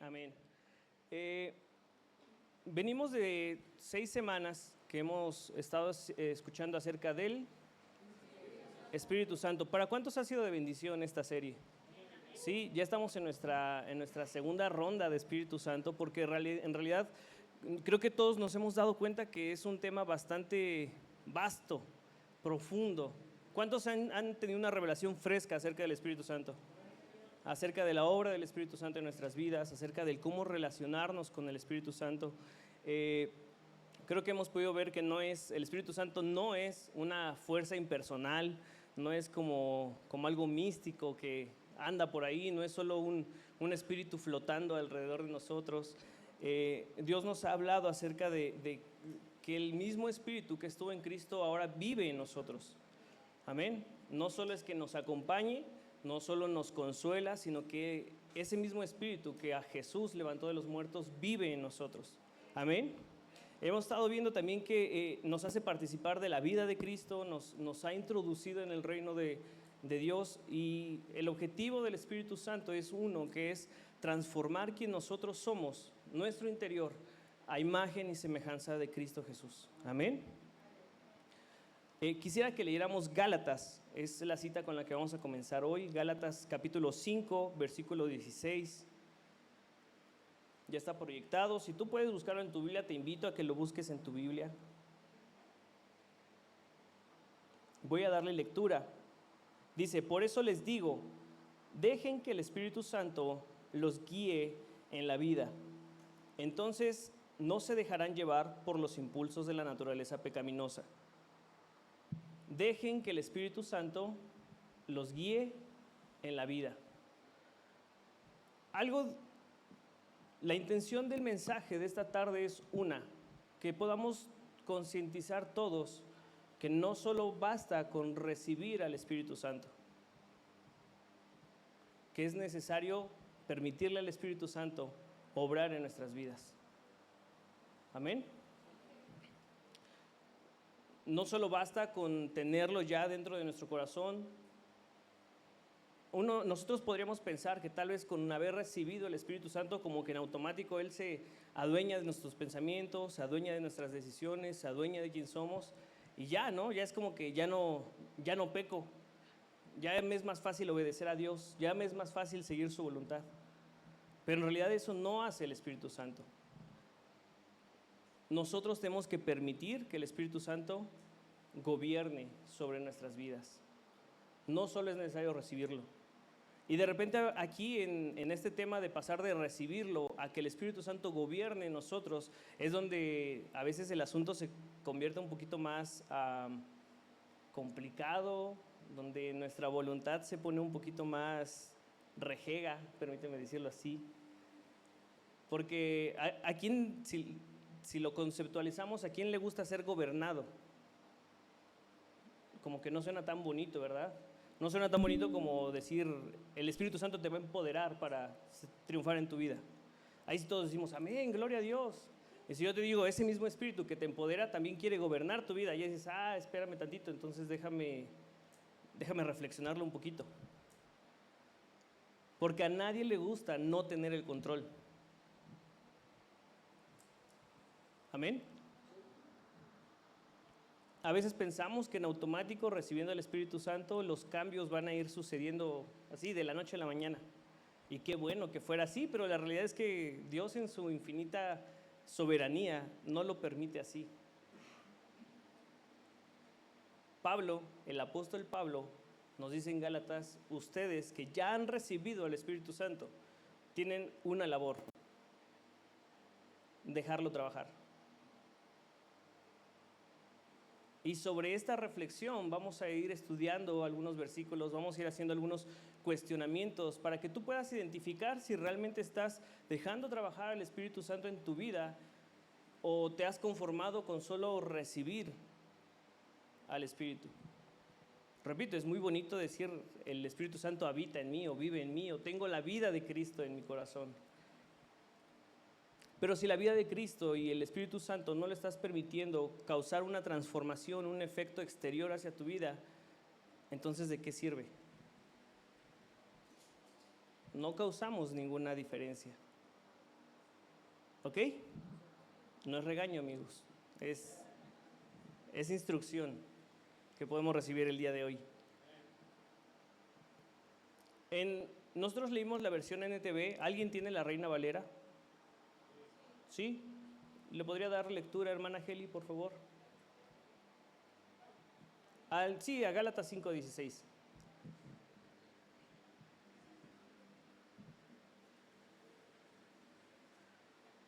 Amén. Venimos de 6 semanas que hemos estado escuchando acerca del Espíritu Santo. ¿Para cuántos ha sido de bendición esta serie? Sí, ya estamos en nuestra segunda ronda de Espíritu Santo, porque en realidad creo que todos nos hemos dado cuenta que es un tema bastante vasto, profundo. ¿Cuántos han tenido una revelación fresca acerca del Espíritu Santo? Acerca de la obra del Espíritu Santo en nuestras vidas, acerca del cómo relacionarnos con el Espíritu Santo. Creo que hemos podido ver que el Espíritu Santo no es una fuerza impersonal, no es como algo místico que anda por ahí, no es solo un espíritu flotando alrededor de nosotros. Dios nos ha hablado acerca de que el mismo Espíritu que estuvo en Cristo ahora vive en nosotros. Amén. No solo es que nos acompañe, no solo nos consuela, sino que ese mismo Espíritu que a Jesús levantó de los muertos vive en nosotros. Amén. Hemos estado viendo también que nos hace participar de la vida de Cristo, nos ha introducido en el reino de Dios, y el objetivo del Espíritu Santo es uno, que es transformar quien nosotros somos, nuestro interior, a imagen y semejanza de Cristo Jesús. Amén. Quisiera que leyéramos Gálatas, es la cita con la que vamos a comenzar hoy. Gálatas capítulo 5, versículo 16. Ya está proyectado. Si tú puedes buscarlo en tu Biblia, te invito a que lo busques en tu Biblia. Voy a darle lectura. Dice: por eso les digo, dejen que el Espíritu Santo los guíe en la vida. Entonces no se dejarán llevar por los impulsos de la naturaleza pecaminosa. Dejen que el Espíritu Santo los guíe en la vida. La intención del mensaje de esta tarde es que podamos concientizar todos que no solo basta con recibir al Espíritu Santo, que es necesario permitirle al Espíritu Santo obrar en nuestras vidas. Amén. No solo basta con tenerlo ya dentro de nuestro corazón. Nosotros podríamos pensar que tal vez con haber recibido el Espíritu Santo, como que en automático Él se adueña de nuestros pensamientos, se adueña de nuestras decisiones, se adueña de quién somos, y ya es como que ya no peco, ya me es más fácil obedecer a Dios, ya me es más fácil seguir su voluntad. Pero en realidad eso no hace el Espíritu Santo. Nosotros tenemos que permitir que el Espíritu Santo gobierne sobre nuestras vidas. No solo es necesario recibirlo. Y de repente aquí en este tema de pasar de recibirlo a que el Espíritu Santo gobierne en nosotros, es donde a veces el asunto se convierte un poquito más complicado, donde nuestra voluntad se pone un poquito más rejega, permíteme decirlo así. Porque a quién, si lo conceptualizamos, ¿a quién le gusta ser gobernado? Como que no suena tan bonito, ¿verdad? No suena tan bonito como decir, el Espíritu Santo te va a empoderar para triunfar en tu vida. Ahí sí todos decimos, amén, gloria a Dios. Y si yo te digo, ese mismo Espíritu que te empodera también quiere gobernar tu vida, y dices, espérame tantito, entonces déjame reflexionarlo un poquito. Porque a nadie le gusta no tener el control. Amén. A veces pensamos que en automático, recibiendo el Espíritu Santo, los cambios van a ir sucediendo así de la noche a la mañana. Y qué bueno que fuera así, pero la realidad es que Dios en su infinita soberanía no lo permite así. Pablo, el apóstol Pablo, nos dice en Gálatas: ustedes que ya han recibido el Espíritu Santo, tienen una labor: dejarlo trabajar. Y sobre esta reflexión vamos a ir estudiando algunos versículos, vamos a ir haciendo algunos cuestionamientos para que tú puedas identificar si realmente estás dejando trabajar al Espíritu Santo en tu vida o te has conformado con solo recibir al Espíritu. Repito, es muy bonito decir el Espíritu Santo habita en mí o vive en mí o tengo la vida de Cristo en mi corazón. Pero si la vida de Cristo y el Espíritu Santo no le estás permitiendo causar una transformación, un efecto exterior hacia tu vida, entonces ¿de qué sirve? No causamos ninguna diferencia. ¿Ok? No es regaño, amigos. Es instrucción que podemos recibir el día de hoy. Nosotros leímos la versión NTV. ¿Alguien tiene la Reina Valera? ¿Sí? ¿Le podría dar lectura, hermana Heli, por favor? Sí, a Gálatas 5:16.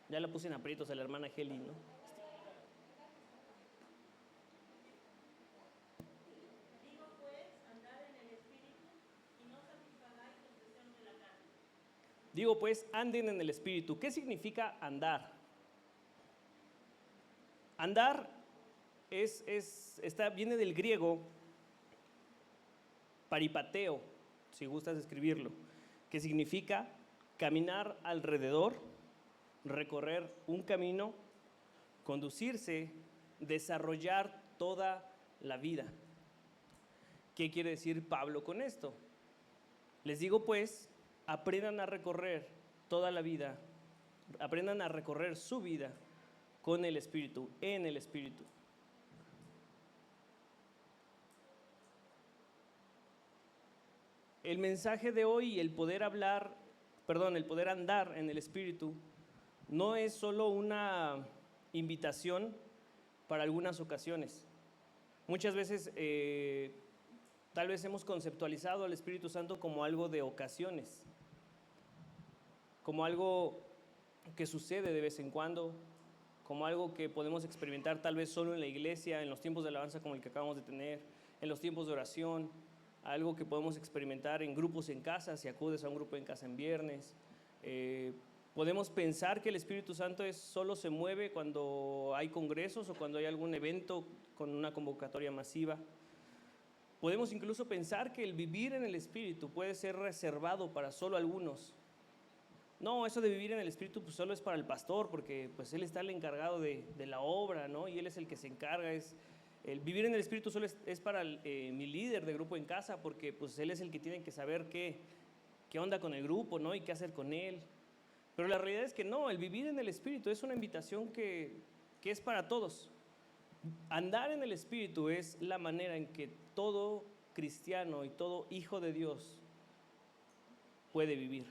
Ya la puse en aprietos a la hermana Heli, ¿no? Digo pues, anden en el Espíritu. ¿Qué significa andar? Andar viene del griego paripateo, si gustas escribirlo, que significa caminar alrededor, recorrer un camino, conducirse, desarrollar toda la vida. ¿Qué quiere decir Pablo con esto? Les digo pues, aprendan a recorrer toda la vida, aprendan a recorrer su vida con el Espíritu, en el Espíritu. El mensaje de hoy, el poder andar en el Espíritu, no es solo una invitación para algunas ocasiones. Muchas veces, tal vez hemos conceptualizado al Espíritu Santo como algo de ocasiones, como algo que sucede de vez en cuando, como algo que podemos experimentar tal vez solo en la iglesia, en los tiempos de alabanza como el que acabamos de tener, en los tiempos de oración, algo que podemos experimentar en grupos en casa, si acudes a un grupo en casa en viernes. Podemos pensar que el Espíritu Santo solo se mueve cuando hay congresos o cuando hay algún evento con una convocatoria masiva. Podemos incluso pensar que el vivir en el Espíritu puede ser reservado para solo algunos. No, eso de vivir en el Espíritu pues solo es para el pastor, porque pues él está el encargado de la obra, ¿no? Y él es el que se encarga. El vivir en el Espíritu solo es para mi líder de grupo en casa, porque pues él es el que tiene que saber qué onda con el grupo, ¿no? Y qué hacer con él. Pero la realidad es que no, el vivir en el Espíritu es una invitación que es para todos. Andar en el Espíritu es la manera en que todo cristiano y todo hijo de Dios puede vivir.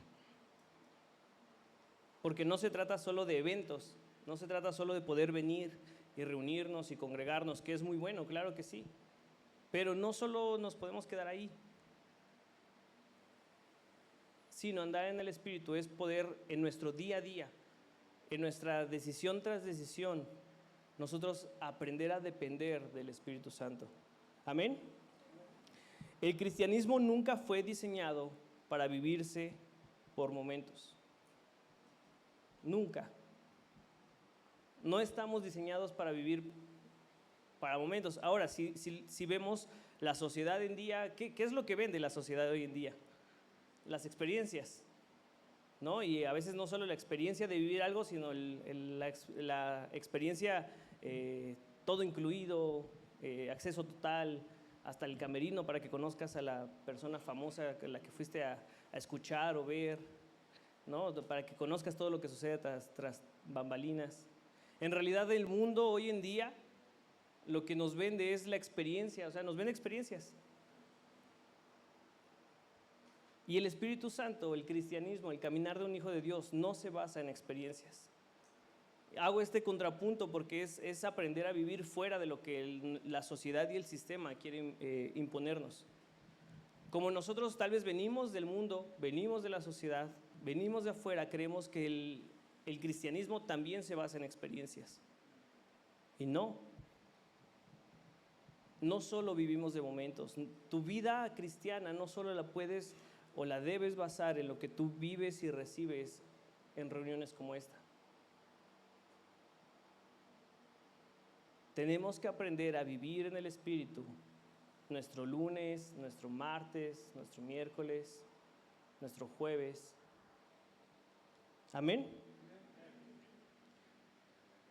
Porque no se trata solo de eventos, no se trata solo de poder venir y reunirnos y congregarnos, que es muy bueno, claro que sí. Pero no solo nos podemos quedar ahí, sino andar en el Espíritu es poder en nuestro día a día, en nuestra decisión tras decisión, nosotros aprender a depender del Espíritu Santo. Amén. El cristianismo nunca fue diseñado para vivirse por momentos. Nunca. No estamos diseñados para vivir para momentos. Ahora, si vemos la sociedad en día, ¿qué es lo que vende la sociedad hoy en día? Las experiencias, ¿no? Y a veces no solo la experiencia de vivir algo, sino la experiencia todo incluido, acceso total, hasta el camerino para que conozcas a la persona famosa a la que fuiste a escuchar o ver, ¿no? Para que conozcas todo lo que sucede tras bambalinas. En realidad el mundo hoy en día lo que nos vende es la experiencia, o sea, nos vende experiencias. Y el Espíritu Santo, el cristianismo, el caminar de un hijo de Dios no se basa en experiencias. Hago este contrapunto porque es aprender a vivir fuera de lo que la sociedad y el sistema quieren imponernos. Como nosotros tal vez venimos del mundo, venimos de la sociedad, venimos de afuera, creemos que el cristianismo también se basa en experiencias. Y no solo vivimos de momentos. Tu vida cristiana no solo la puedes o la debes basar en lo que tú vives y recibes en reuniones como esta. Tenemos que aprender a vivir en el Espíritu nuestro lunes, nuestro martes, nuestro miércoles, nuestro jueves. Amén.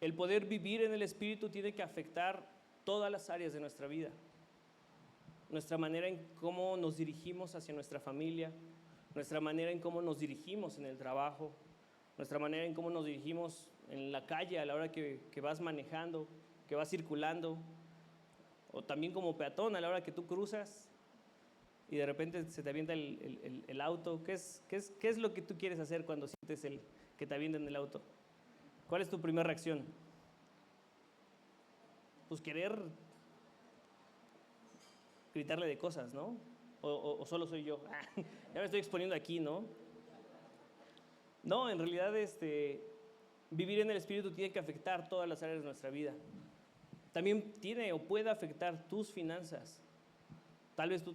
El poder vivir en el Espíritu tiene que afectar todas las áreas de nuestra vida. Nuestra manera en cómo nos dirigimos hacia nuestra familia, nuestra manera en cómo nos dirigimos en el trabajo, nuestra manera en cómo nos dirigimos en la calle a la hora que vas manejando, que vas circulando, o también como peatón a la hora que tú cruzas y de repente se te avienta el auto. ¿Qué es lo que tú quieres hacer cuando sientes que te avienten el auto? ¿Cuál es tu primera reacción? Pues querer gritarle de cosas, ¿no? O solo soy yo. Ya me estoy exponiendo aquí, ¿no? No, en realidad vivir en el Espíritu tiene que afectar todas las áreas de nuestra vida. También tiene o puede afectar tus finanzas. Tal vez tú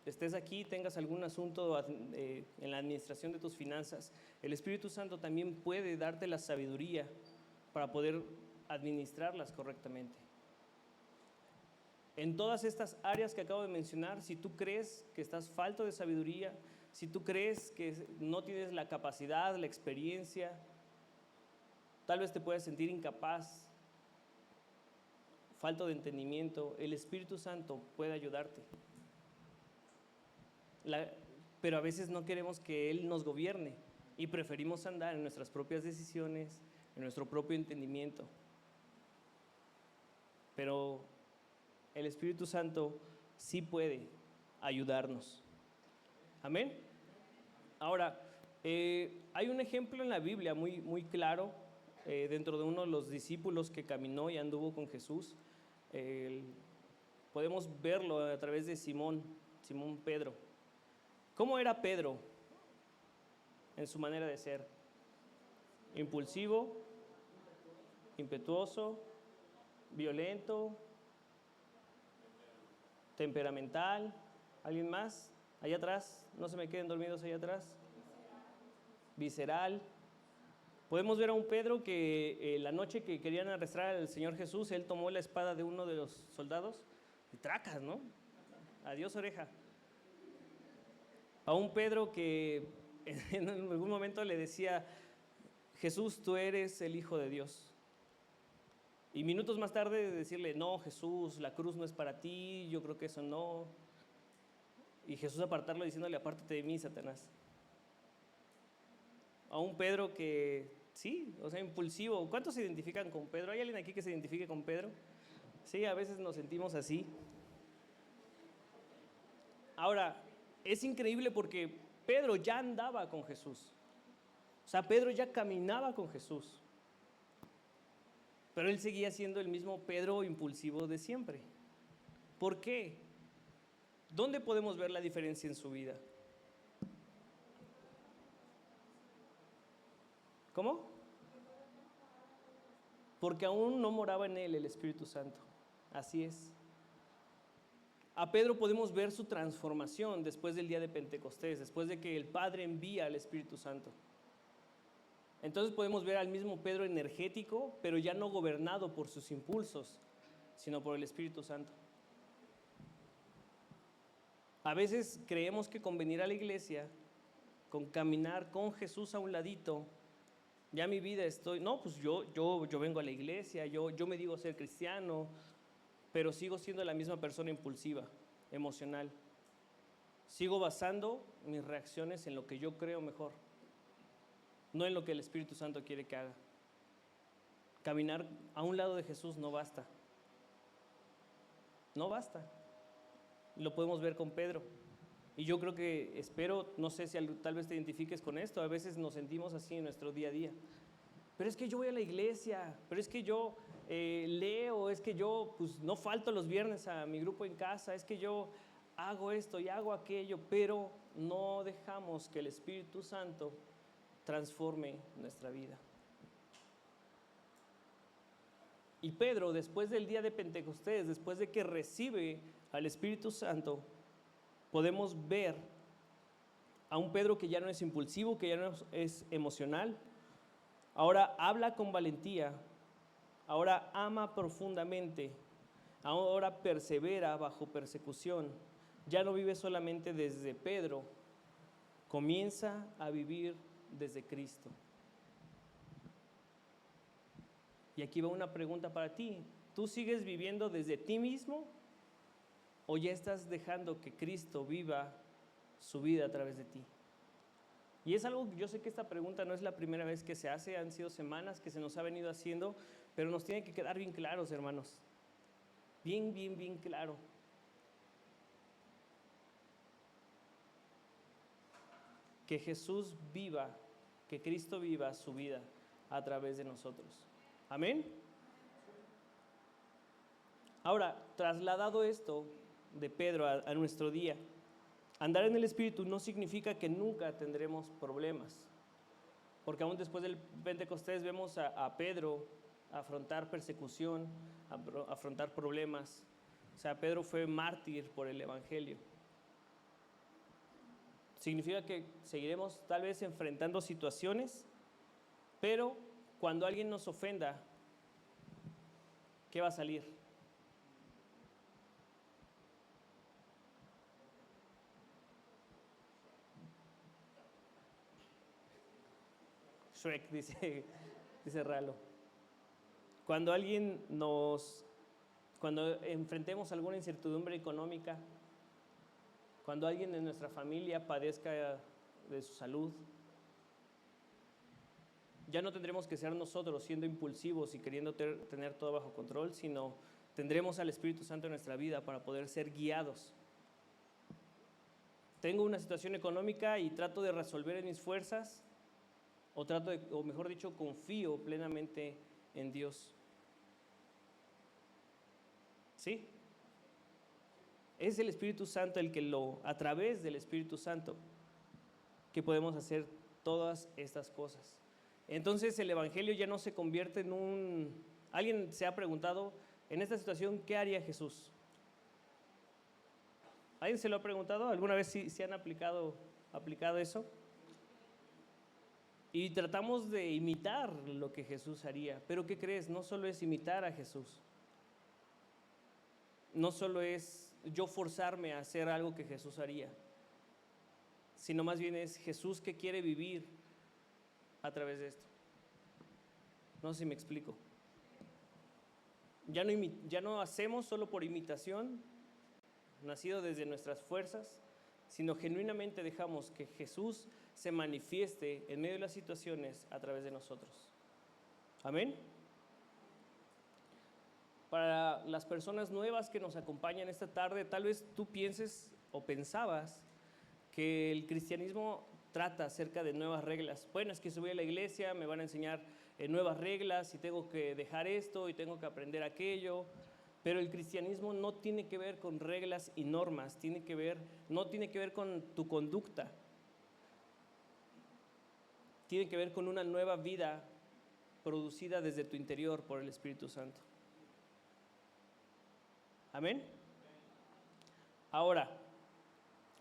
estés aquí, tengas algún asunto en la administración de tus finanzas. El Espíritu Santo también puede darte la sabiduría para poder administrarlas correctamente. En todas estas áreas que acabo de mencionar, si tú crees que estás falto de sabiduría, si tú crees que no tienes la capacidad, la experiencia, tal vez te puedas sentir incapaz, falto de entendimiento, el Espíritu Santo puede ayudarte. Pero a veces no queremos que Él nos gobierne y preferimos andar en nuestras propias decisiones, en nuestro propio entendimiento. Pero el Espíritu Santo sí puede ayudarnos. Amén. Ahora, hay un ejemplo en la Biblia muy, muy claro dentro de uno de los discípulos que caminó y anduvo con Jesús. Podemos verlo a través de Simón Pedro. ¿Cómo era Pedro en su manera de ser? Impulsivo, impetuoso, violento, temperamental. ¿Alguien más? Allá atrás, no se me queden dormidos allá atrás. Visceral. Podemos ver a un Pedro que la noche que querían arrestar al Señor Jesús, él tomó la espada de uno de los soldados y tracas, ¿no? Adiós oreja. A un Pedro que en algún momento le decía: Jesús, tú eres el Hijo de Dios. Y minutos más tarde decirle: no, Jesús, la cruz no es para ti, yo creo que eso no. Y Jesús apartarlo diciéndole: apártate de mí, Satanás. A un Pedro que, sí, o sea, impulsivo. ¿Cuántos se identifican con Pedro? ¿Hay alguien aquí que se identifique con Pedro? Sí, a veces nos sentimos así. Ahora, es increíble porque Pedro ya andaba con Jesús. O sea, Pedro ya caminaba con Jesús. Pero él seguía siendo el mismo Pedro impulsivo de siempre. ¿Por qué? ¿Dónde podemos ver la diferencia en su vida? ¿Cómo? Porque aún no moraba en él el Espíritu Santo. Así es. A Pedro podemos ver su transformación después del día de Pentecostés, después de que el Padre envía al Espíritu Santo. Entonces podemos ver al mismo Pedro energético, pero ya no gobernado por sus impulsos, sino por el Espíritu Santo. A veces creemos que con venir a la iglesia, con caminar con Jesús a un ladito, ya mi vida no, pues yo vengo a la iglesia, yo me digo ser cristiano, pero sigo siendo la misma persona impulsiva, emocional. Sigo basando mis reacciones en lo que yo creo mejor, no en lo que el Espíritu Santo quiere que haga. Caminar a un lado de Jesús no basta. No basta. Lo podemos ver con Pedro. Y yo creo que, no sé si tal vez te identifiques con esto, a veces nos sentimos así en nuestro día a día. Pero es que yo voy a la iglesia, pero es que yo leo, es que yo pues no falto los viernes a mi grupo en casa, es que yo hago esto y hago aquello, pero no dejamos que el Espíritu Santo transforme nuestra vida. Y Pedro, después del día de Pentecostés, después de que recibe al Espíritu Santo, podemos ver a un Pedro que ya no es impulsivo, que ya no es emocional. Ahora habla con valentía, ahora ama profundamente, ahora persevera bajo persecución. Ya no vive solamente desde Pedro, comienza a vivir desde Cristo. Y aquí va una pregunta para ti. ¿Tú sigues viviendo desde ti mismo o ya estás dejando que Cristo viva su vida a través de ti? Y es algo, yo sé que esta pregunta no es la primera vez que se hace, han sido semanas que se nos ha venido haciendo, pero nos tiene que quedar bien claros, hermanos. Bien, bien, bien claro. Que Jesús viva, que Cristo viva su vida a través de nosotros. Amén. Ahora, trasladado esto de Pedro a nuestro día, andar en el Espíritu no significa que nunca tendremos problemas, porque aún después del Pentecostés vemos a Pedro afrontar persecución, afrontar problemas. O sea, Pedro fue mártir por el Evangelio. Significa que seguiremos tal vez enfrentando situaciones, pero cuando alguien nos ofenda, ¿qué va a salir? Shrek, dice Ralo. Cuando cuando enfrentemos alguna incertidumbre económica, cuando alguien de nuestra familia padezca de su salud, ya no tendremos que ser nosotros siendo impulsivos y queriendo tener todo bajo control, sino tendremos al Espíritu Santo en nuestra vida para poder ser guiados. Tengo una situación económica y trato de resolver en mis fuerzas, o mejor dicho, confío plenamente en Dios. ¿Sí? Es el Espíritu Santo a través del Espíritu Santo, que podemos hacer todas estas cosas. Entonces el Evangelio ya no se convierte en Alguien se ha preguntado, en esta situación, ¿qué haría Jesús? ¿Alguien se lo ha preguntado? ¿Alguna vez sí han aplicado eso? Y tratamos de imitar lo que Jesús haría. Pero ¿qué crees? No solo es imitar a Jesús. No solo es yo forzarme a hacer algo que Jesús haría, sino más bien es Jesús que quiere vivir a través de esto. No sé si me explico. Ya no hacemos solo por imitación, nacido desde nuestras fuerzas, sino genuinamente dejamos que Jesús se manifieste en medio de las situaciones a través de nosotros. Amén. Para las personas nuevas que nos acompañan esta tarde, tal vez tú pienses o pensabas que el cristianismo trata acerca de nuevas reglas. Bueno, es que si voy a la iglesia me van a enseñar nuevas reglas y tengo que dejar esto y tengo que aprender aquello. Pero el cristianismo no tiene que ver con reglas y normas, no tiene que ver con tu conducta. Tiene que ver con una nueva vida producida desde tu interior por el Espíritu Santo. Amén. Ahora,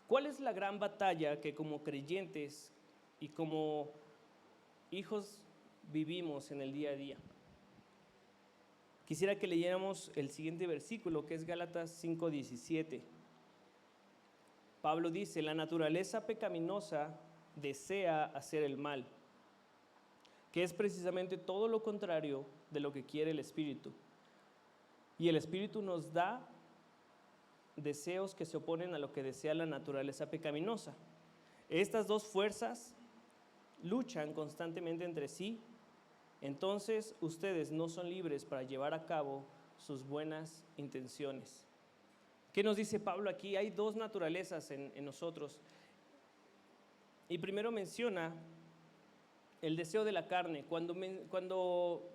¿cuál es la gran batalla que como creyentes y como hijos vivimos en el día a día? Quisiera que leyéramos el siguiente versículo, que es Gálatas 5:17. Pablo dice, la naturaleza pecaminosa desea hacer el mal, que es precisamente todo lo contrario de lo que quiere el Espíritu. Y el Espíritu nos da deseos que se oponen a lo que desea la naturaleza pecaminosa. Estas dos fuerzas luchan constantemente entre sí. Entonces ustedes no son libres para llevar a cabo sus buenas intenciones. ¿Qué nos dice Pablo aquí? Hay dos naturalezas en nosotros. Y primero menciona el deseo de la carne. Cuando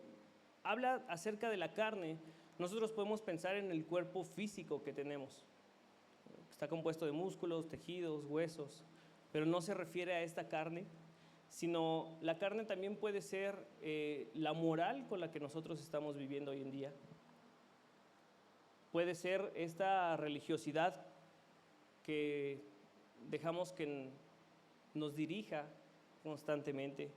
habla acerca de la carne, nosotros podemos pensar en el cuerpo físico que tenemos. Está compuesto de músculos, tejidos, huesos, pero no se refiere a esta carne, sino la carne también puede ser la moral con la que nosotros estamos viviendo hoy en día. Puede ser esta religiosidad que dejamos que nos dirija constantemente.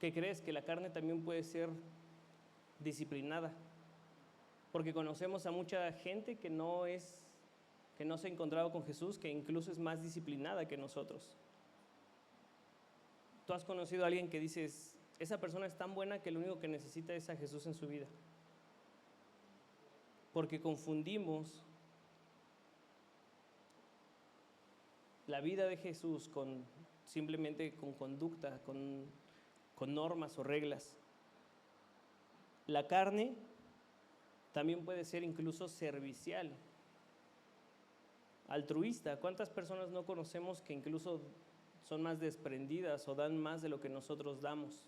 ¿Qué crees? Que la carne también puede ser disciplinada, porque conocemos a mucha gente que no se ha encontrado con Jesús, que incluso es más disciplinada que nosotros. ¿Tú has conocido a alguien que dices, esa persona es tan buena que lo único que necesita es a Jesús en su vida? Porque confundimos la vida de Jesús simplemente con conducta, con normas o reglas. La carne también puede ser incluso servicial, altruista. ¿Cuántas personas no conocemos que incluso son más desprendidas o dan más de lo que nosotros damos?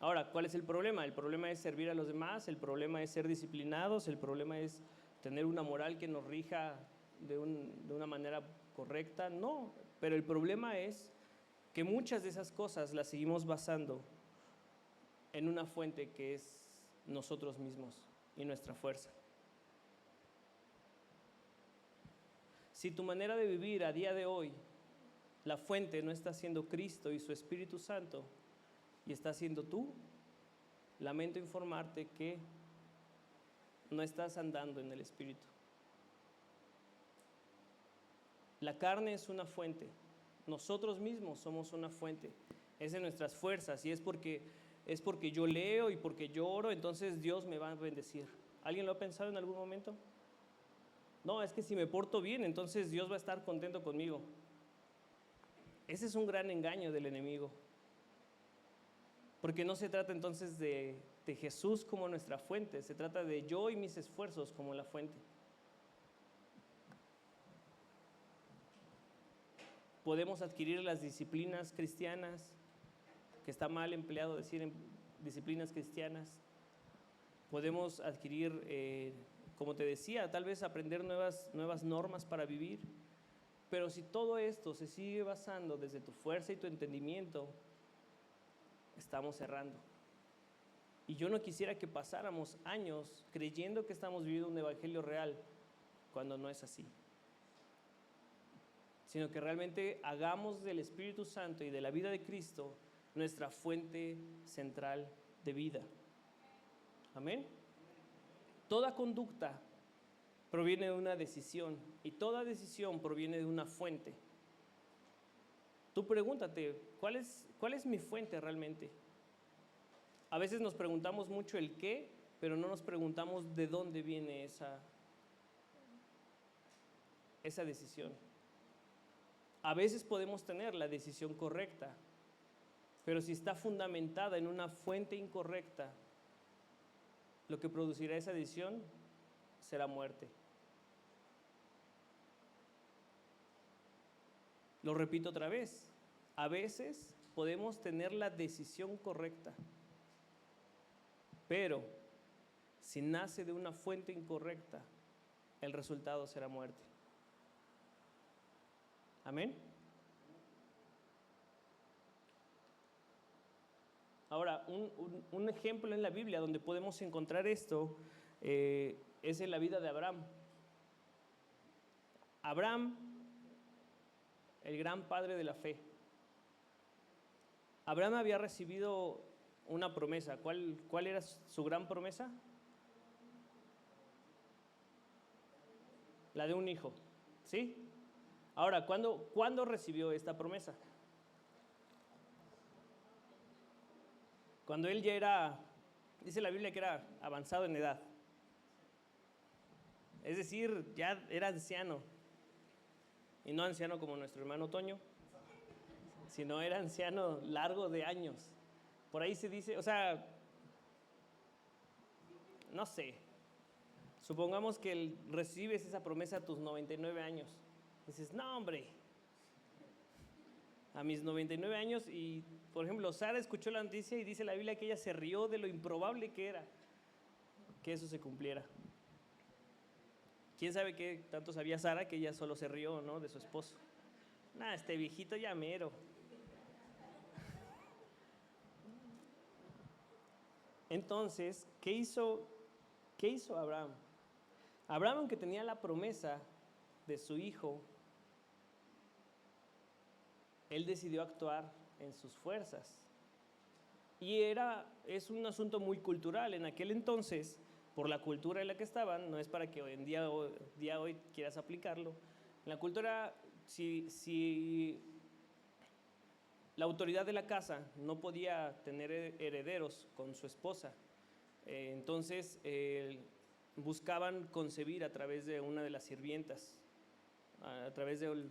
Ahora, ¿cuál es el problema? El problema es servir a los demás, el problema es ser disciplinados, el problema es tener una moral que nos rija de una manera correcta. No, pero el problema es que muchas de esas cosas las seguimos basando en una fuente que es nosotros mismos y nuestra fuerza. Si tu manera de vivir a día de hoy, la fuente no está siendo Cristo y su Espíritu Santo, y está siendo tú, lamento informarte que no estás andando en el Espíritu. La carne es una fuente, nosotros mismos somos una fuente, es de nuestras fuerzas, y es porque yo leo y porque yo oro, entonces Dios me va a bendecir. ¿Alguien lo ha pensado en algún momento? No, es que si me porto bien, entonces Dios va a estar contento conmigo. Ese es un gran engaño del enemigo. Porque no se trata entonces de Jesús como nuestra fuente, se trata de yo y mis esfuerzos como la fuente. Podemos adquirir las disciplinas cristianas, que está mal empleado decir disciplinas cristianas. Podemos adquirir, como te decía, tal vez aprender nuevas normas para vivir. Pero si todo esto se sigue basando desde tu fuerza y tu entendimiento, estamos errando. Y yo no quisiera que pasáramos años creyendo que estamos viviendo un evangelio real cuando no es así, sino que realmente hagamos del Espíritu Santo y de la vida de Cristo nuestra fuente central de vida. Amén. Toda conducta proviene de una decisión y toda decisión proviene de una fuente. Tú pregúntate, ¿cuál es mi fuente realmente? A veces nos preguntamos mucho el qué, pero no nos preguntamos de dónde viene esa decisión. A veces podemos tener la decisión correcta, pero si está fundamentada en una fuente incorrecta, lo que producirá esa decisión será muerte. Lo repito otra vez, a veces podemos tener la decisión correcta, pero si nace de una fuente incorrecta, el resultado será muerte. Amén. Ahora, un ejemplo en la Biblia donde podemos encontrar esto es en la vida de Abraham. Abraham, el gran padre de la fe. Abraham había recibido una promesa. ¿Cuál era su gran promesa? La de un hijo, ¿sí? Ahora, ¿cuándo recibió esta promesa? Cuando él ya era, dice la Biblia que era avanzado en edad. Es decir, ya era anciano. Y no anciano como nuestro hermano Toño, sino era anciano largo de años. Por ahí se dice, o sea, no sé, supongamos que recibes esa promesa a tus 99 años. Dices, no hombre, a mis 99 años, y por ejemplo, Sara escuchó la noticia y dice la Biblia que ella se rió de lo improbable que era que eso se cumpliera. ¿Quién sabe qué tanto sabía Sara que ella solo se rió, ¿no?, de su esposo? Nah, este viejito ya mero. Entonces, ¿qué hizo Abraham? Abraham, aunque tenía la promesa de su hijo, él decidió actuar en sus fuerzas. Y es un asunto muy cultural. En aquel entonces, por la cultura en la que estaban, no es para que hoy en día hoy quieras aplicarlo. En la cultura, si la autoridad de la casa no podía tener herederos con su esposa, entonces buscaban concebir a través de una de las sirvientas. a través de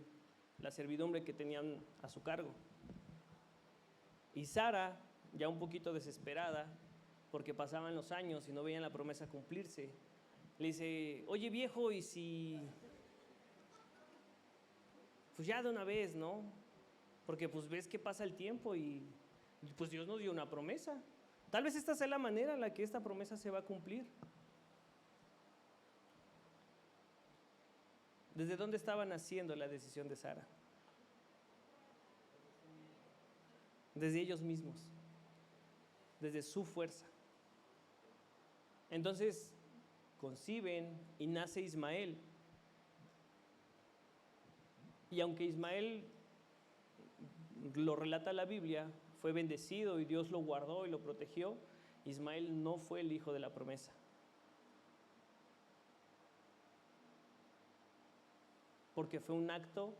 la servidumbre que tenían a su cargo. Y Sara, ya un poquito desesperada, porque pasaban los años y no veían la promesa cumplirse, le dice, oye viejo, ¿y si pues ya de una vez, ¿no? Porque pues ves que pasa el tiempo y pues Dios nos dio una promesa. Tal vez esta sea la manera en la que esta promesa se va a cumplir. ¿Desde dónde estaba naciendo la decisión de Sara? Desde ellos mismos, desde su fuerza. Entonces conciben y nace Ismael. Y aunque Ismael, lo relata la Biblia, fue bendecido y Dios lo guardó y lo protegió, Ismael no fue el hijo de la promesa. Porque fue un acto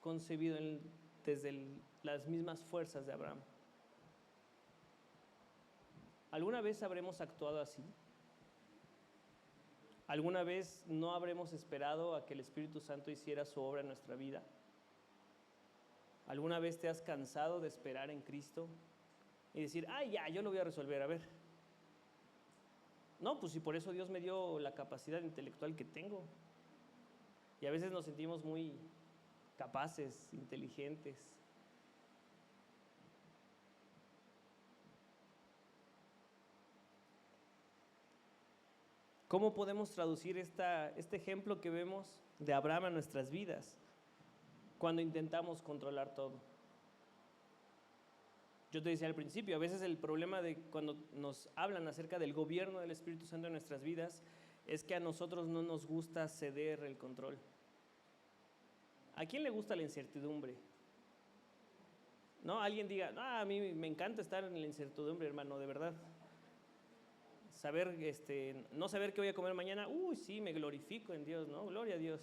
concebido desde las mismas fuerzas de Abraham. ¿Alguna vez habremos actuado así? ¿Alguna vez no habremos esperado a que el Espíritu Santo hiciera su obra en nuestra vida? ¿Alguna vez te has cansado de esperar en Cristo y decir, ay, ya, yo lo voy a resolver, a ver? No, pues si por eso Dios me dio la capacidad intelectual que tengo. Y a veces nos sentimos muy capaces, inteligentes. ¿Cómo podemos traducir este ejemplo que vemos de Abraham a nuestras vidas cuando intentamos controlar todo? Yo te decía al principio, a veces el problema de cuando nos hablan acerca del gobierno del Espíritu Santo en nuestras vidas es que a nosotros no nos gusta ceder el control. ¿A quién le gusta la incertidumbre? ¿No? Alguien diga, a mí me encanta estar en la incertidumbre, hermano, de verdad. Saber, no saber qué voy a comer mañana, sí, me glorifico en Dios, ¿no? Gloria a Dios.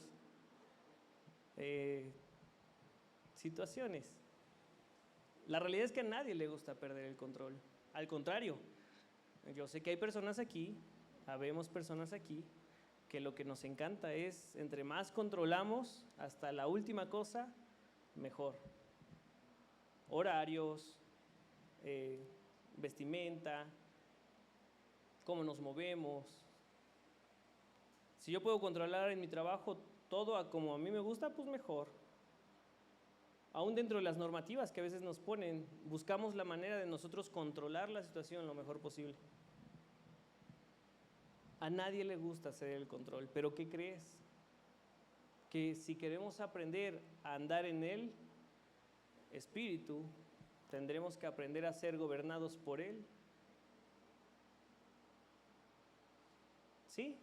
Situaciones. La realidad es que a nadie le gusta perder el control. Al contrario, yo sé que hay personas aquí, habemos personas aquí, que lo que nos encanta es, entre más controlamos hasta la última cosa, mejor. Horarios, vestimenta, cómo nos movemos. Si yo puedo controlar en mi trabajo todo como a mí me gusta, pues mejor. Aún dentro de las normativas que a veces nos ponen, buscamos la manera de nosotros controlar la situación lo mejor posible. A nadie le gusta ceder el control, pero ¿qué crees? Que si queremos aprender a andar en el Espíritu, tendremos que aprender a ser gobernados por Él. ¿Sí?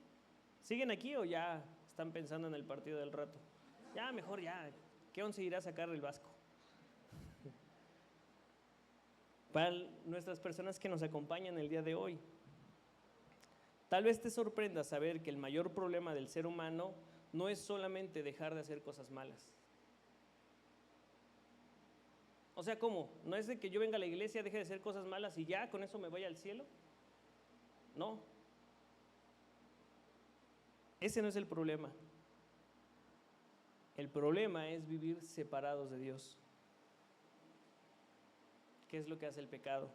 ¿Siguen aquí o ya están pensando en el partido del rato? Ya, mejor ya. ¿Qué once irá a sacar el Vasco? Para nuestras personas que nos acompañan el día de hoy, tal vez te sorprenda saber que el mayor problema del ser humano no es solamente dejar de hacer cosas malas. O sea, ¿cómo? ¿No es de que yo venga a la iglesia, deje de hacer cosas malas y ya con eso me vaya al cielo? No. Ese no es el problema. El problema es vivir separados de Dios. ¿Qué es lo que hace el pecado?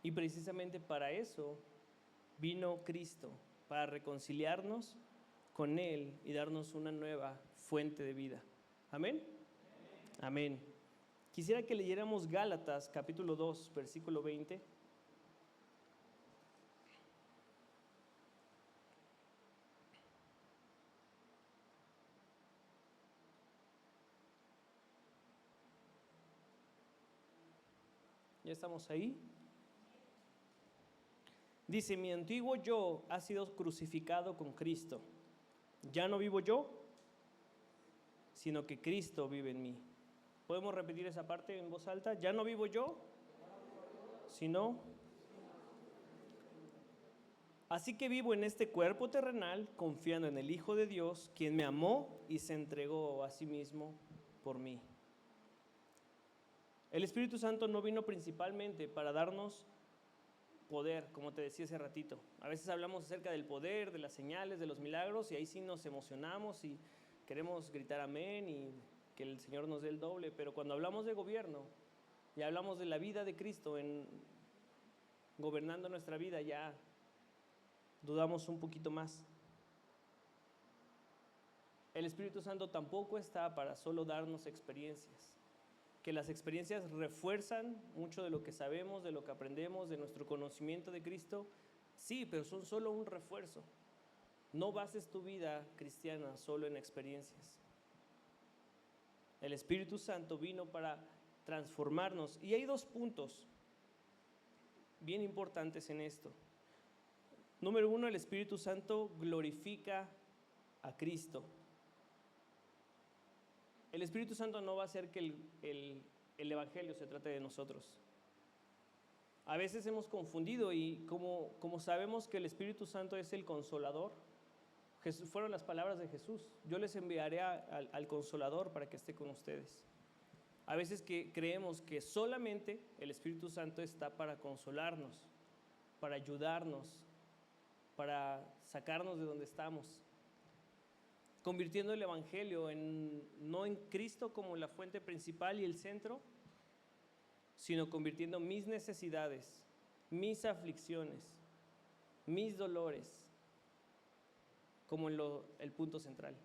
Y precisamente para eso vino Cristo, para reconciliarnos con Él y darnos una nueva fuente de vida. ¿Amén? Amén. Quisiera que leyéramos Gálatas capítulo 2, versículo 20. ¿Ya estamos ahí? Dice, mi antiguo yo ha sido crucificado con Cristo. Ya no vivo yo, sino que Cristo vive en mí. ¿Podemos repetir esa parte en voz alta? Ya no vivo yo, sino... Así que vivo en este cuerpo terrenal, confiando en el Hijo de Dios, quien me amó y se entregó a sí mismo por mí. El Espíritu Santo no vino principalmente para darnos poder, como te decía hace ratito. A veces hablamos acerca del poder, de las señales, de los milagros, y ahí sí nos emocionamos y queremos gritar amén y que el Señor nos dé el doble. Pero cuando hablamos de gobierno y hablamos de la vida de Cristo en gobernando nuestra vida, ya dudamos un poquito más. El Espíritu Santo tampoco está para solo darnos experiencias, que las experiencias refuerzan mucho de lo que sabemos, de lo que aprendemos, de nuestro conocimiento de Cristo, sí, pero son solo un refuerzo. No bases tu vida cristiana solo en experiencias. El Espíritu Santo vino para transformarnos, y hay 2 puntos bien importantes en esto. Número 1, el Espíritu Santo glorifica a Cristo. El Espíritu Santo no va a hacer que el Evangelio se trate de nosotros. A veces hemos confundido, y como sabemos que el Espíritu Santo es el Consolador, fueron las palabras de Jesús: yo les enviaré al Consolador para que esté con ustedes. A veces creemos que solamente el Espíritu Santo está para consolarnos, para ayudarnos, para sacarnos de donde estamos, convirtiendo el Evangelio no en Cristo como la fuente principal y el centro, sino convirtiendo mis necesidades, mis aflicciones, mis dolores como el punto central.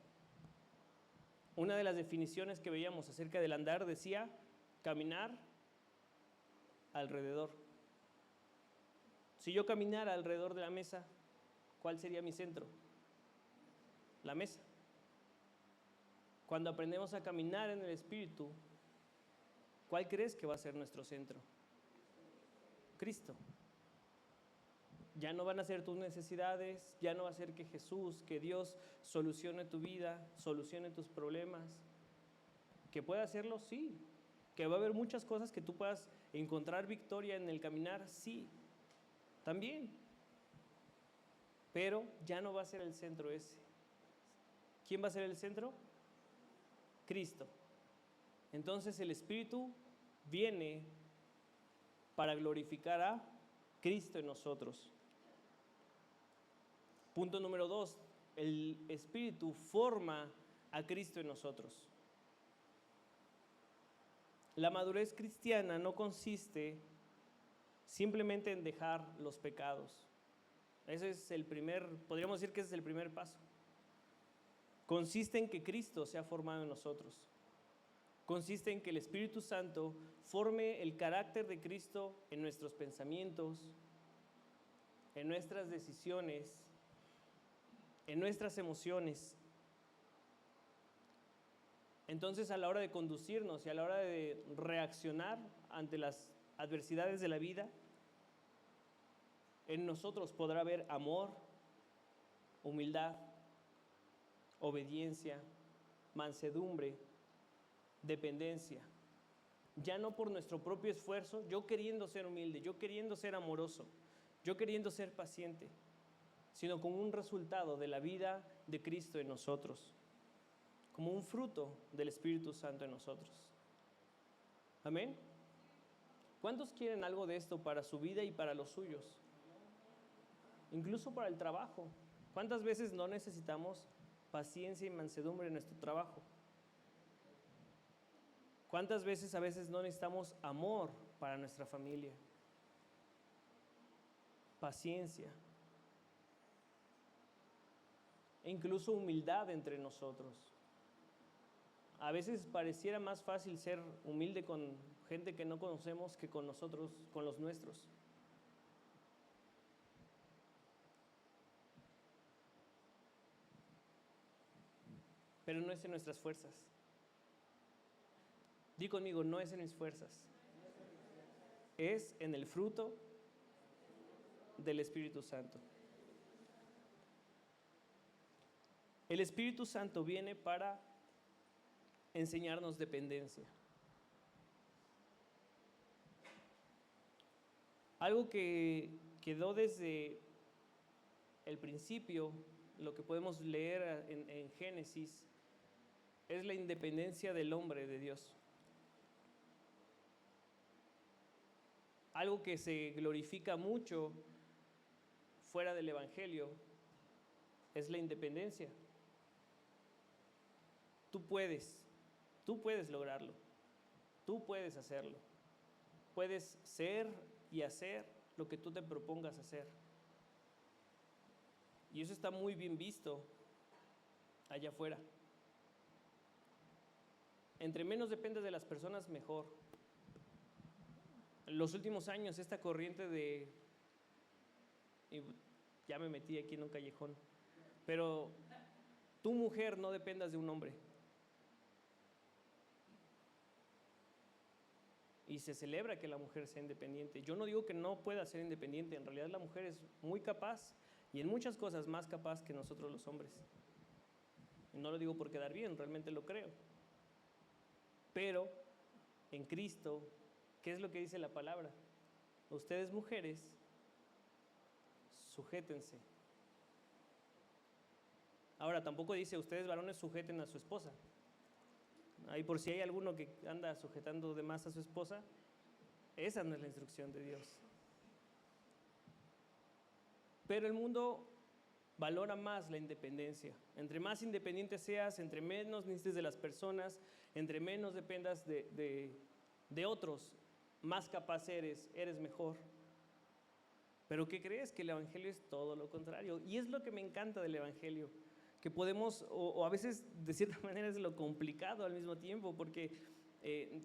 Una de las definiciones que veíamos acerca del andar decía: caminar alrededor. Si yo caminara alrededor de la mesa, ¿cuál sería mi centro? La mesa. Cuando aprendemos a caminar en el Espíritu, ¿cuál crees que va a ser nuestro centro? Cristo. Ya no van a ser tus necesidades, ya no va a ser que Jesús, que Dios solucione tu vida, solucione tus problemas. ¿Que puede hacerlo? Sí. ¿Que va a haber muchas cosas que tú puedas encontrar victoria en el caminar? Sí. También. Pero ya no va a ser el centro ese. ¿Quién va a ser el centro? Cristo. Entonces el Espíritu viene para glorificar a Cristo en nosotros. Punto número 2, el Espíritu forma a Cristo en nosotros. La madurez cristiana no consiste simplemente en dejar los pecados. Ese es podríamos decir que ese es el primer paso. Consiste en que Cristo sea formado en nosotros. Consiste en que el Espíritu Santo forme el carácter de Cristo en nuestros pensamientos, en nuestras decisiones, en nuestras emociones. Entonces, a la hora de conducirnos y a la hora de reaccionar ante las adversidades de la vida, en nosotros podrá haber amor, humildad, obediencia, mansedumbre, dependencia. Ya no por nuestro propio esfuerzo, yo queriendo ser humilde, yo queriendo ser amoroso, yo queriendo ser paciente, sino como un resultado de la vida de Cristo en nosotros, como un fruto del Espíritu Santo en nosotros. Amén. ¿Cuántos quieren algo de esto para su vida y para los suyos? Incluso para el trabajo. ¿Cuántas veces no necesitamos paciencia y mansedumbre en nuestro trabajo? ¿Cuántas veces a veces no necesitamos amor para nuestra familia? Paciencia. E incluso humildad entre nosotros. A veces pareciera más fácil ser humilde con gente que no conocemos que con nosotros, con los nuestros. Pero no es en nuestras fuerzas. Di conmigo, no es en mis fuerzas. Es en el fruto del Espíritu Santo. El Espíritu Santo viene para enseñarnos dependencia. Algo que quedó desde el principio, lo que podemos leer en Génesis, es la independencia del hombre de Dios. algo que se glorifica mucho fuera del Evangelio es la independencia. Tú puedes lograrlo, tú puedes hacerlo, puedes ser y hacer lo que tú te propongas hacer. Y eso está muy bien visto allá afuera. Entre menos dependas de las personas, mejor. En los últimos años, esta corriente y ya me metí aquí en un callejón, pero tú, mujer, no dependas de un hombre. Y se celebra que la mujer sea independiente. Yo no digo que no pueda ser independiente, en realidad la mujer es muy capaz y en muchas cosas más capaz que nosotros los hombres. Y no lo digo por quedar bien, realmente lo creo. Pero en Cristo, ¿qué es lo que dice la palabra? Ustedes, mujeres, sujétense. Ahora, tampoco dice ustedes, varones, sujeten a su esposa. Ahí por si hay alguno que anda sujetando de más a su esposa, esa no es la instrucción de Dios. Pero el mundo valora más la independencia. Entre más independiente seas, entre menos necesites de las personas, entre menos dependas de otros, más capaz eres mejor. Pero ¿qué crees? Que el Evangelio es todo lo contrario. Y es lo que me encanta del Evangelio, que podemos, o a veces de cierta manera es lo complicado al mismo tiempo, porque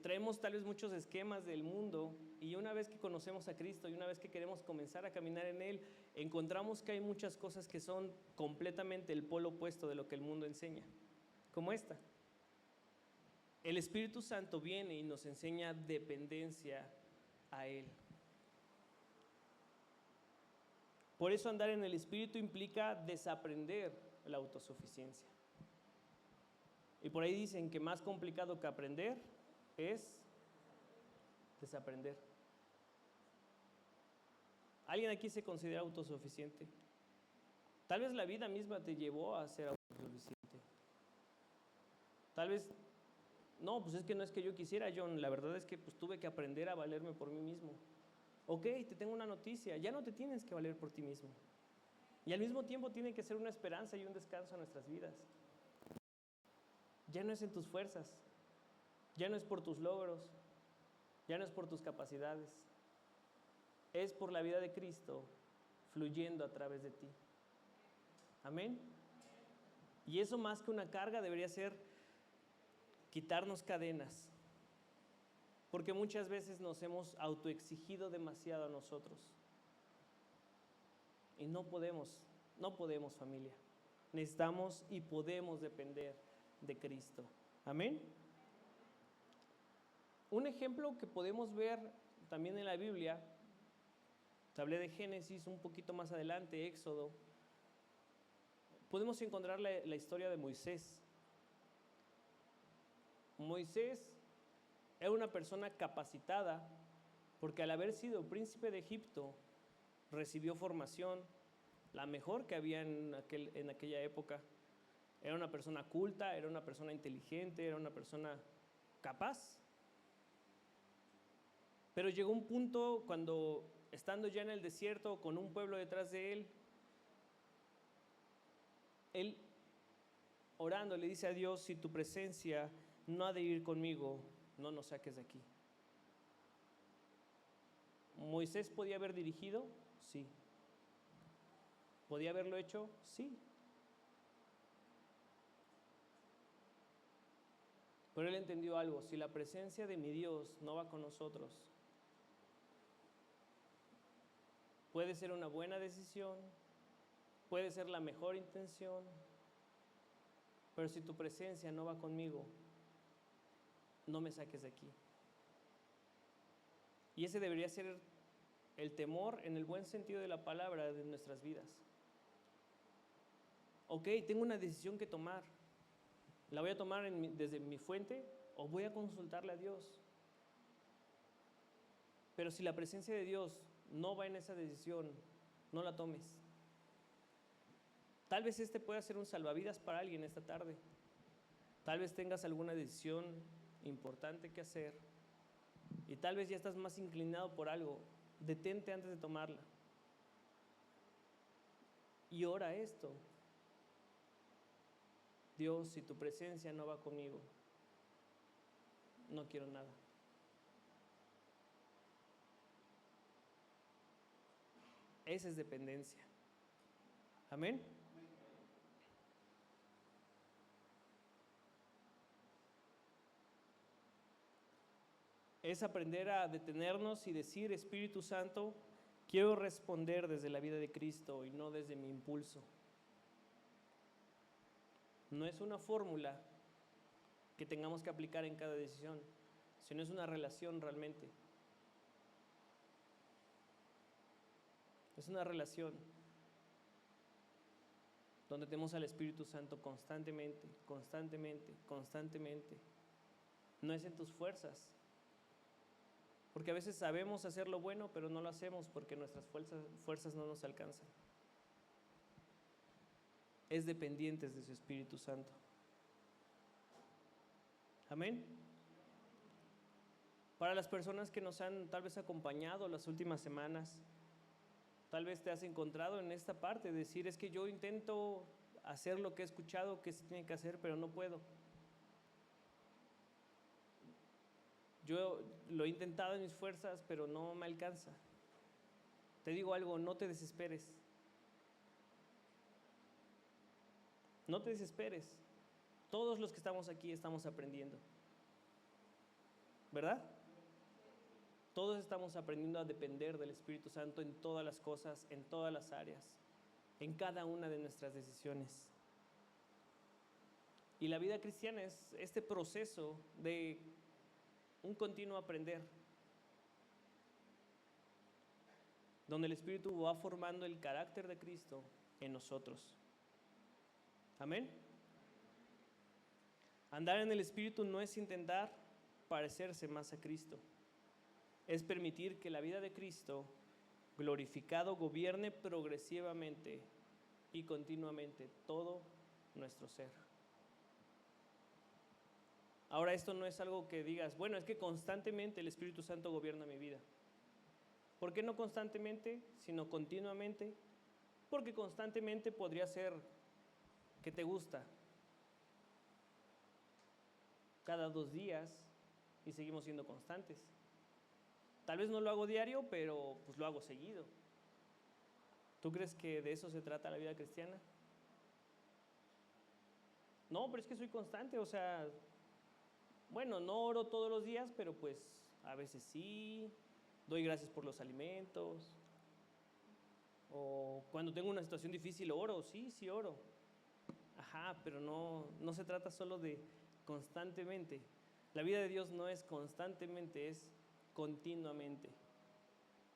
traemos tal vez muchos esquemas del mundo y una vez que conocemos a Cristo y una vez que queremos comenzar a caminar en Él, encontramos que hay muchas cosas que son completamente el polo opuesto de lo que el mundo enseña, como esta. El Espíritu Santo viene y nos enseña dependencia a Él. Por eso andar en el Espíritu implica desaprender la autosuficiencia. Y por ahí dicen que más complicado que aprender es desaprender. ¿Alguien aquí se considera autosuficiente? Tal vez la vida misma te llevó a ser autosuficiente. Tal vez, no, pues es que no es que yo quisiera, John, la verdad es que pues tuve que aprender a valerme por mí mismo. Ok, te tengo una noticia, ya no te tienes que valer por ti mismo. Y al mismo tiempo tiene que ser una esperanza y un descanso en nuestras vidas. Ya no es en tus fuerzas, ya no es por tus logros, ya no es por tus capacidades, es por la vida de Cristo fluyendo a través de ti. Amén. Y eso más que una carga debería ser quitarnos cadenas, porque muchas veces nos hemos autoexigido demasiado a nosotros. Y no podemos familia. Necesitamos y podemos depender de Cristo. Amén. Un ejemplo que podemos ver también en la Biblia, te hablé de Génesis, un poquito más adelante, Éxodo, podemos encontrar la historia de Moisés. Moisés era una persona capacitada porque al haber sido príncipe de Egipto, recibió formación, la mejor que había en aquella época. Era una persona culta, era una persona inteligente, era una persona capaz. Pero llegó un punto cuando, estando ya en el desierto con un pueblo detrás de él orando le dice a Dios, si tu presencia no ha de ir conmigo, no nos saques de aquí. ¿Moisés podía haber dirigido? Sí. ¿Podía haberlo hecho? Sí. Pero él entendió algo, si la presencia de mi Dios no va con nosotros, puede ser una buena decisión, puede ser la mejor intención, pero si tu presencia no va conmigo, no me saques de aquí. Y ese debería ser el temor en el buen sentido de la palabra de nuestras vidas. Ok, tengo una decisión que tomar. ¿La voy a tomar desde mi fuente o voy a consultarle a Dios? Pero si la presencia de Dios no va en esa decisión, no la tomes. Tal vez este pueda ser un salvavidas para alguien esta tarde. Tal vez tengas alguna decisión importante que hacer y tal vez ya estás más inclinado por algo detente antes de tomarla. Y ora esto: Dios, si tu presencia no va conmigo, no quiero nada. Esa es dependencia. Amén. Es aprender a detenernos y decir: Espíritu Santo, quiero responder desde la vida de Cristo y no desde mi impulso. No es una fórmula que tengamos que aplicar en cada decisión, sino es una relación realmente. Es una relación donde tenemos al Espíritu Santo constantemente, constantemente, constantemente. No es en tus fuerzas, porque a veces sabemos hacer lo bueno, pero no lo hacemos porque nuestras fuerzas no nos alcanzan. Es dependientes de su Espíritu Santo. Amén. Para las personas que nos han tal vez acompañado las últimas semanas, tal vez te has encontrado en esta parte de decir: es que yo intento hacer lo que he escuchado que se tiene que hacer, pero no puedo. Yo lo he intentado en mis fuerzas, pero no me alcanza. Te digo algo: no te desesperes. No te desesperes. Todos los que estamos aquí estamos aprendiendo, ¿verdad? Todos estamos aprendiendo a depender del Espíritu Santo en todas las cosas, en todas las áreas, en cada una de nuestras decisiones. Y la vida cristiana es este proceso de un continuo aprender, donde el Espíritu va formando el carácter de Cristo en nosotros. Amén. Andar en el Espíritu no es intentar parecerse más a Cristo, es permitir que la vida de Cristo glorificado gobierne progresivamente y continuamente todo nuestro ser. Ahora, esto no es algo que digas: bueno, es que constantemente el Espíritu Santo gobierna mi vida. ¿Por qué no constantemente, sino continuamente? Porque constantemente podría ser que te gusta cada 2 días y seguimos siendo constantes. Tal vez no lo hago diario, pero pues lo hago seguido. ¿Tú crees que de eso se trata la vida cristiana? No, pero es que soy constante, o sea, bueno, no oro todos los días, pero pues a veces sí, doy gracias por los alimentos, o cuando tengo una situación difícil oro, sí oro. Ajá, pero no se trata solo de constantemente. La vida de Dios no es constantemente, es continuamente.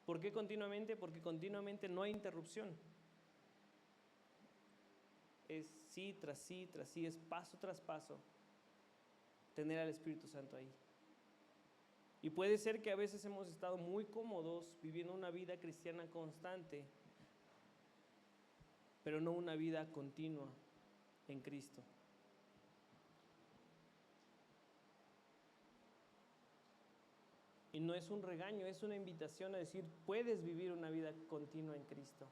¿Por qué continuamente? Porque continuamente no hay interrupción. Es sí tras sí tras sí, es paso tras paso tener al Espíritu Santo ahí. Y puede ser que a veces hemos estado muy cómodos viviendo una vida cristiana constante, pero no una vida continua en Cristo. Y no es un regaño, es una invitación a decir: puedes vivir una vida continua en Cristo.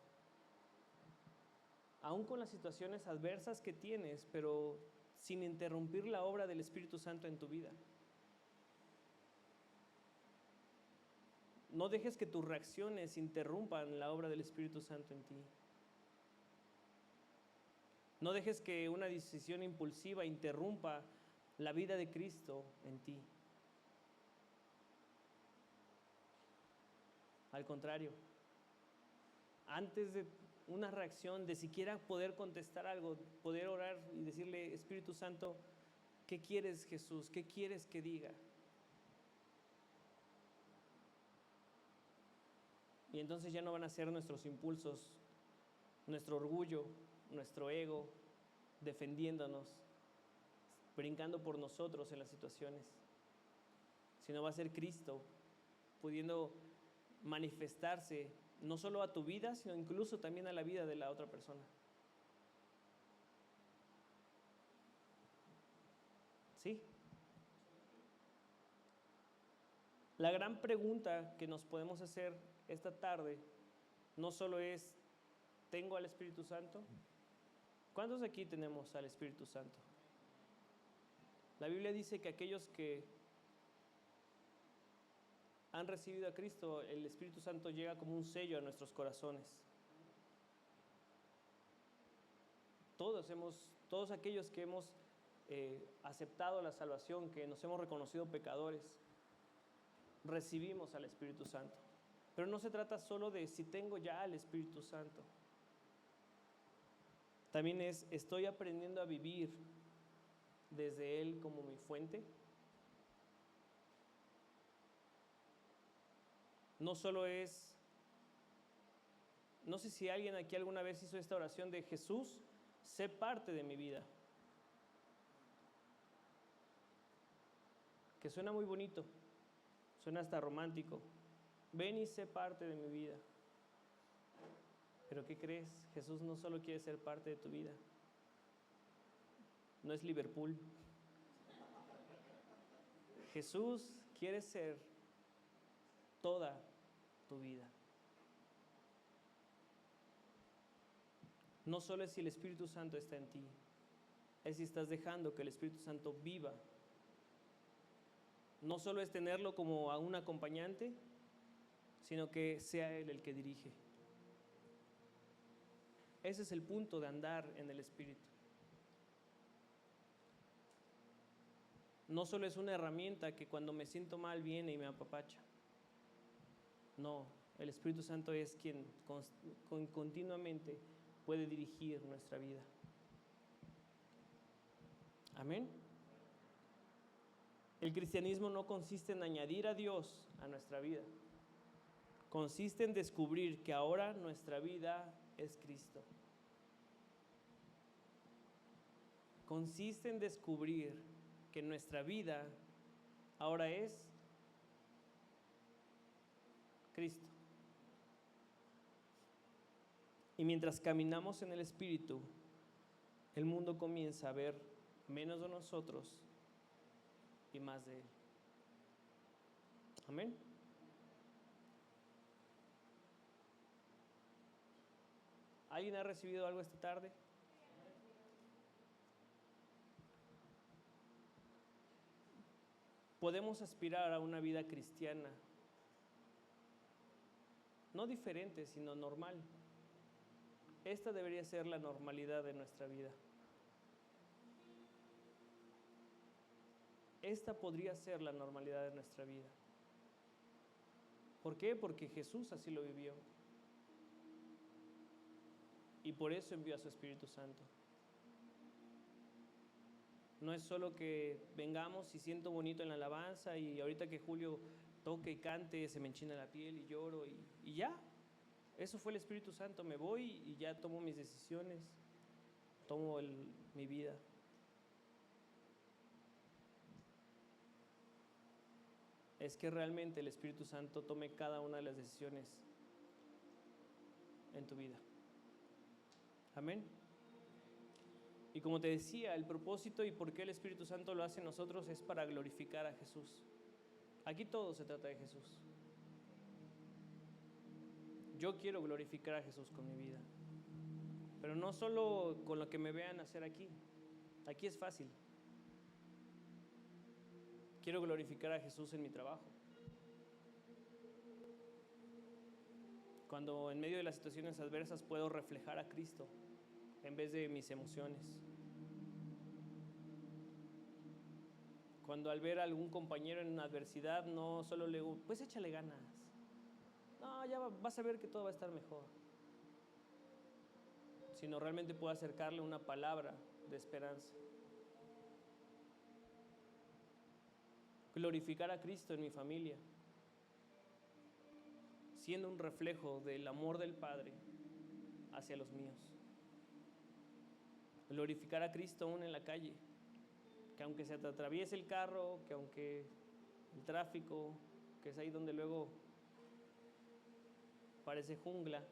Aún con las situaciones adversas que tienes, pero sin interrumpir la obra del Espíritu Santo en tu vida. No dejes que tus reacciones interrumpan la obra del Espíritu Santo en ti. No dejes que una decisión impulsiva interrumpa la vida de Cristo en ti. Al contrario, antes de una reacción, de siquiera poder contestar algo, poder orar y decirle: Espíritu Santo, ¿qué quieres, Jesús? ¿Qué quieres que diga? Y entonces ya no van a ser nuestros impulsos, nuestro orgullo, nuestro ego, defendiéndonos, brincando por nosotros en las situaciones, sino va a ser Cristo pudiendo manifestarse no solo a tu vida, sino incluso también a la vida de la otra persona. ¿Sí? La gran pregunta que nos podemos hacer esta tarde no solo es, ¿tengo al Espíritu Santo? ¿Cuántos de aquí tenemos al Espíritu Santo? La Biblia dice que aquellos que han recibido a Cristo, el Espíritu Santo llega como un sello a nuestros corazones. Todos aquellos que hemos aceptado la salvación, que nos hemos reconocido pecadores, recibimos al Espíritu Santo. Pero no se trata solo de si tengo ya al Espíritu Santo. También estoy aprendiendo a vivir desde Él como mi fuente. No solo es, no sé si alguien aquí alguna vez hizo esta oración de Jesús, sé parte de mi vida. Que suena muy bonito, suena hasta romántico. Ven y sé parte de mi vida. Pero ¿qué crees? Jesús no solo quiere ser parte de tu vida. No es Liverpool. Jesús quiere ser toda tu vida. No solo es si el Espíritu Santo está en ti, es si estás dejando que el Espíritu Santo viva. No solo es tenerlo como a un acompañante, sino que sea Él el que dirige. Ese es el punto de andar en el Espíritu. No solo es una herramienta que cuando me siento mal viene y me apapacha. No, el Espíritu Santo es quien continuamente puede dirigir nuestra vida. Amén. El cristianismo no consiste en añadir a Dios a nuestra vida. Consiste en descubrir que ahora nuestra vida es Cristo. Consiste en descubrir que nuestra vida ahora es Cristo. Y mientras caminamos en el Espíritu, el mundo comienza a ver menos de nosotros y más de Él. Amén. ¿Alguien ha recibido algo esta tarde? Podemos aspirar a una vida cristiana, no diferente, sino normal. Esta debería ser la normalidad de nuestra vida. Esta podría ser la normalidad de nuestra vida. ¿Por qué? Porque Jesús así lo vivió. Y por eso envió a su Espíritu Santo. No es solo que vengamos y siento bonito en la alabanza y ahorita que Julio toque y cante se me enchina la piel y lloro y ya. Eso fue el Espíritu Santo. Me voy y ya tomo mis decisiones, tomo mi vida. Es que realmente el Espíritu Santo tome cada una de las decisiones en tu vida. Amén. Y como te decía, el propósito y por qué el Espíritu Santo lo hace en nosotros es para glorificar a Jesús. Aquí todo se trata de Jesús. Yo quiero glorificar a Jesús con mi vida. Pero no solo con lo que me vean hacer aquí. Aquí es fácil. Quiero glorificar a Jesús en mi trabajo. Cuando en medio de las situaciones adversas puedo reflejar a Cristo en vez de mis emociones. Cuando al ver a algún compañero en una adversidad no solo le digo, pues échale ganas. No, ya vas a ver que todo va a estar mejor. Sino realmente puedo acercarle una palabra de esperanza. Glorificar a Cristo en mi familia, siendo un reflejo del amor del Padre hacia los míos. Glorificar a Cristo aún en la calle, que aunque se te atraviese el carro, que aunque el tráfico, que es ahí donde luego parece jungla,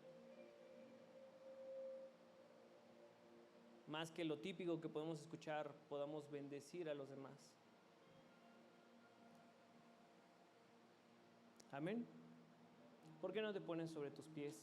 más que lo típico que podemos escuchar, podamos bendecir a los demás. Amén. ¿Por qué no te pones sobre tus pies?